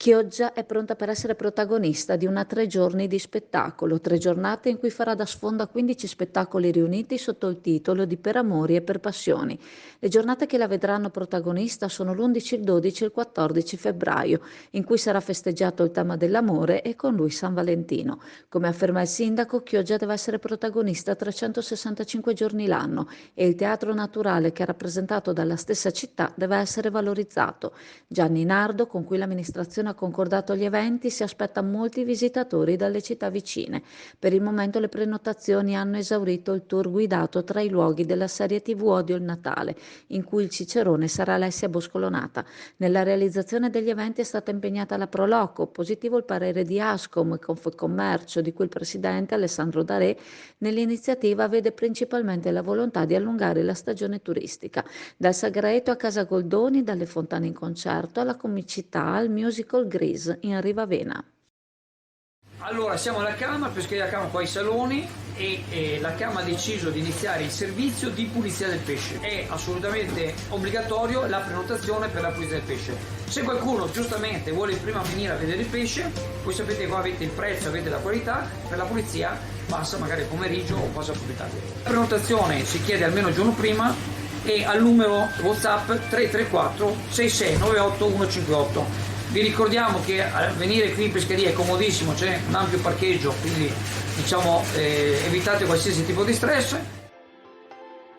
Chioggia è pronta per essere protagonista di una 3 giorni di spettacolo, 3 giornate in cui farà da sfondo a 15 spettacoli riuniti sotto il titolo di Per amori e per passioni. Le giornate che la vedranno protagonista sono l'11, il 12 e il 14 febbraio, in cui sarà festeggiato il tema dell'amore e con lui San Valentino. Come afferma il sindaco, Chioggia deve essere protagonista 365 giorni l'anno e il teatro naturale che è rappresentato dalla stessa città deve essere valorizzato. Gianni Nardo, con cui l'amministrazione ha concordato gli eventi, si aspetta molti visitatori dalle città vicine. Per il momento le prenotazioni hanno esaurito il tour guidato tra i luoghi della serie TV Odio il Natale, in cui il cicerone sarà Alessia Boscolonata. Nella realizzazione degli eventi è stata impegnata la Proloco, positivo il parere di Ascom e Confcommercio, di cui il presidente Alessandro Daré nell'iniziativa vede principalmente la volontà di allungare la stagione turistica. Dal Sagreto a Casa Goldoni, dalle Fontane in concerto alla comicità al musical Grease in Rivavena. Allora, siamo alla Cama, Pescheria Cama, qua ai saloni e la Cama ha deciso di iniziare il servizio di pulizia del pesce. È assolutamente obbligatorio la prenotazione per la pulizia del pesce. Se qualcuno giustamente vuole prima venire a vedere il pesce, voi sapete che qua avete il prezzo, avete la qualità, per la pulizia passa magari il pomeriggio o passa più tardi. La prenotazione si chiede almeno il giorno prima e al numero WhatsApp 334 6698 158. Vi ricordiamo che venire qui in pescheria è comodissimo, c'è un ampio parcheggio, quindi diciamo evitate qualsiasi tipo di stress.